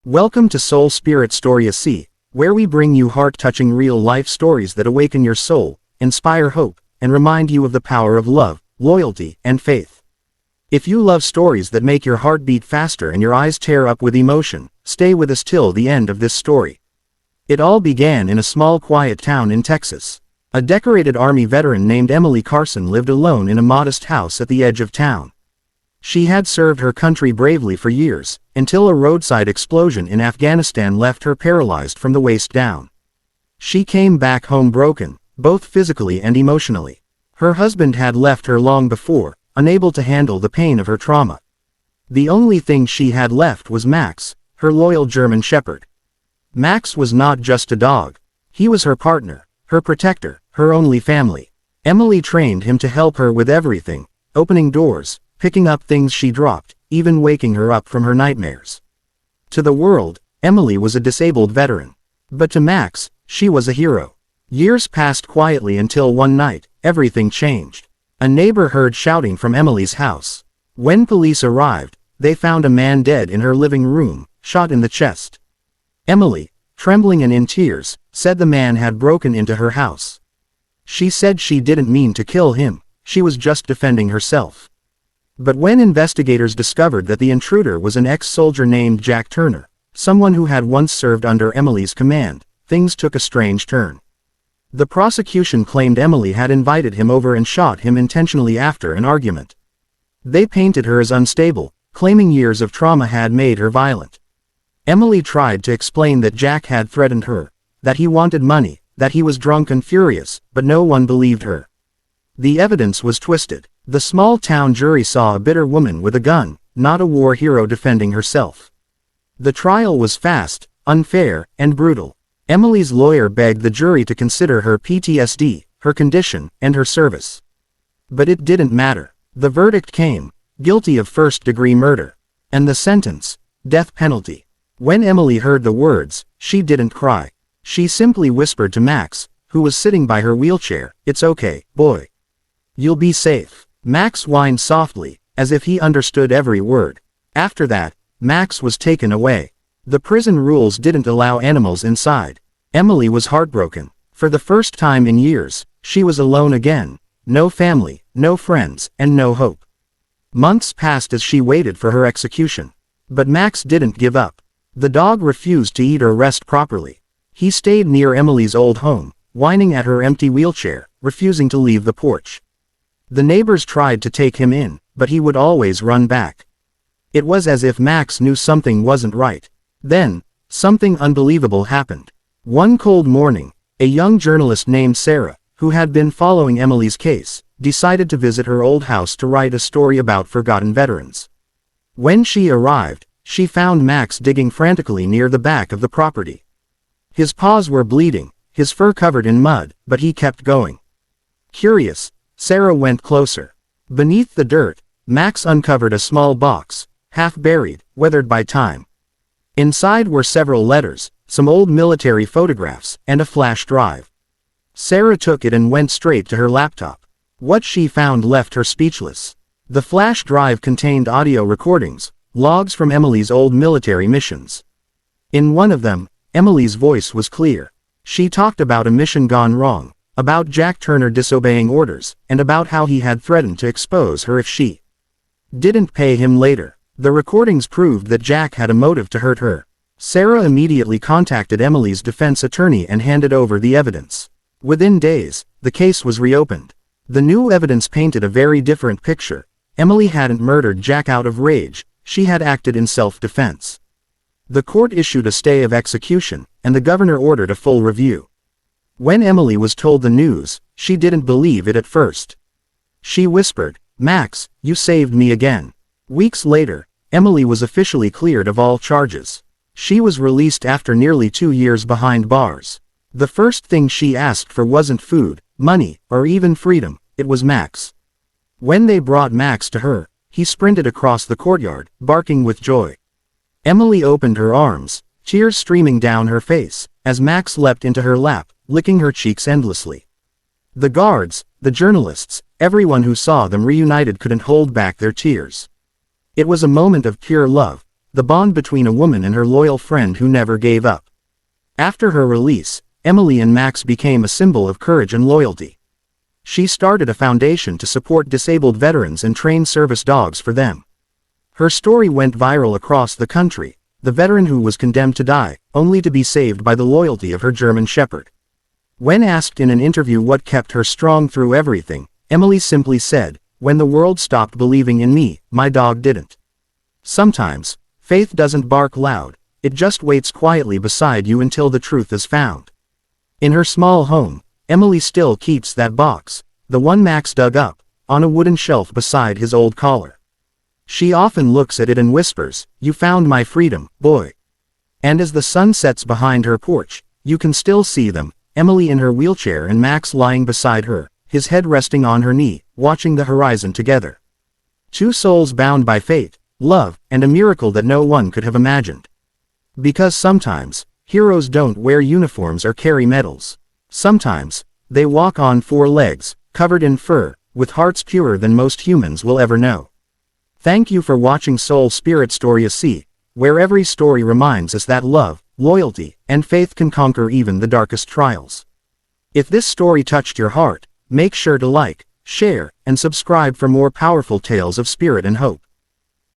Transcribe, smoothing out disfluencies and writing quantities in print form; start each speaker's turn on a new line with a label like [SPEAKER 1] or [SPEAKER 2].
[SPEAKER 1] Welcome to Soul Spirit Story AC, where we bring you heart-touching real-life stories that awaken your soul, inspire hope, and remind you of the power of love, loyalty, and faith. If you love stories that make your heart beat faster and your eyes tear up with emotion, stay with us till the end of this story. It all began in a small quiet town in Texas. A decorated Army veteran named Emily Carson lived alone in a modest house at the edge of town. She had served her country bravely for years, until a roadside explosion in Afghanistan left her paralyzed from the waist down. She came back home broken, both physically and emotionally. Her husband had left her long before, unable to handle the pain of her trauma. The only thing she had left was Max, her loyal German shepherd. Max was not just a dog. He was her partner, her protector, her only family. Emily trained him to help her with everything, opening doors, picking up things she dropped, even waking her up from her nightmares. To the world, Emily was a disabled veteran. But to Max, she was a hero. Years passed quietly until one night, everything changed. A neighbor heard shouting from Emily's house. When police arrived, they found a man dead in her living room, shot in the chest. Emily, trembling and in tears, said the man had broken into her house. She said she didn't mean to kill him, she was just defending herself. But when investigators discovered that the intruder was an ex-soldier named Jack Turner, someone who had once served under Emily's command, things took a strange turn. The prosecution claimed Emily had invited him over and shot him intentionally after an argument. They painted her as unstable, claiming years of trauma had made her violent. Emily tried to explain that Jack had threatened her, that he wanted money, that he was drunk and furious, but no one believed her. The evidence was twisted. The small-town jury saw a bitter woman with a gun, not a war hero defending herself. The trial was fast, unfair, and brutal. Emily's lawyer begged the jury to consider her PTSD, her condition, and her service. But it didn't matter. The verdict came, guilty of first-degree murder. And the sentence, death penalty. When Emily heard the words, she didn't cry. She simply whispered to Max, who was sitting by her wheelchair, "It's okay, boy. You'll be safe." Max whined softly, as if he understood every word. After that, Max was taken away. The prison rules didn't allow animals inside. Emily was heartbroken. For the first time in years, she was alone again. No family, no friends, and no hope. Months passed as she waited for her execution. But Max didn't give up. The dog refused to eat or rest properly. He stayed near Emily's old home, whining at her empty wheelchair, refusing to leave the porch. The neighbors tried to take him in, but he would always run back. It was as if Max knew something wasn't right. Then, something unbelievable happened. One cold morning, a young journalist named Sarah, who had been following Emily's case, decided to visit her old house to write a story about forgotten veterans. When she arrived, she found Max digging frantically near the back of the property. His paws were bleeding, his fur covered in mud, but he kept going. Curious, Sarah went closer. Beneath the dirt, Max uncovered a small box, half buried, weathered by time. Inside were several letters, some old military photographs, and a flash drive. Sarah took it and went straight to her laptop. What she found left her speechless. The flash drive contained audio recordings, logs from Emily's old military missions. In one of them, Emily's voice was clear. She talked about a mission gone wrong, about Jack Turner disobeying orders, and about how he had threatened to expose her if she didn't pay him later. The recordings proved that Jack had a motive to hurt her. Sarah immediately contacted Emily's defense attorney and handed over the evidence. Within days, the case was reopened. The new evidence painted a very different picture. Emily hadn't murdered Jack out of rage, she had acted in self-defense. The court issued a stay of execution, and the governor ordered a full review. When Emily was told the news, she didn't believe it at first. She whispered, "Max, you saved me again." Weeks later, Emily was officially cleared of all charges. She was released after nearly 2 years behind bars. The first thing she asked for wasn't food, money, or even freedom, it was Max. When they brought Max to her, he sprinted across the courtyard, barking with joy. Emily opened her arms, tears streaming down her face, as Max leapt into her lap, licking her cheeks endlessly. The guards, the journalists, everyone who saw them reunited couldn't hold back their tears. It was a moment of pure love. the bond between a woman and her loyal friend who never gave up. After her release, Emily and Max became a symbol of courage and loyalty. She started a foundation to support disabled veterans and train service dogs for them. Her story went viral across the country, the veteran who was condemned to die, only to be saved by the loyalty of her German Shepherd. When asked in an interview what kept her strong through everything, Emily simply said, "When the world stopped believing in me, my dog didn't." Sometimes, faith doesn't bark loud, it just waits quietly beside you until the truth is found. In her small home, Emily still keeps that box, the one Max dug up, on a wooden shelf beside his old collar. She often looks at it and whispers, "You found my freedom, boy." And as the sun sets behind her porch, you can still see them, Emily in her wheelchair and Max lying beside her, his head resting on her knee, watching the horizon together. Two souls bound by fate, love, and a miracle that no one could have imagined. Because sometimes, heroes don't wear uniforms or carry medals. Sometimes, they walk on four legs, covered in fur, with hearts purer than most humans will ever know. Thank you for watching Soul Spirit Story C, where every story reminds us that love, loyalty, and faith can conquer even the darkest trials. If this story touched your heart, make sure to like, share, and subscribe for more powerful tales of spirit and hope.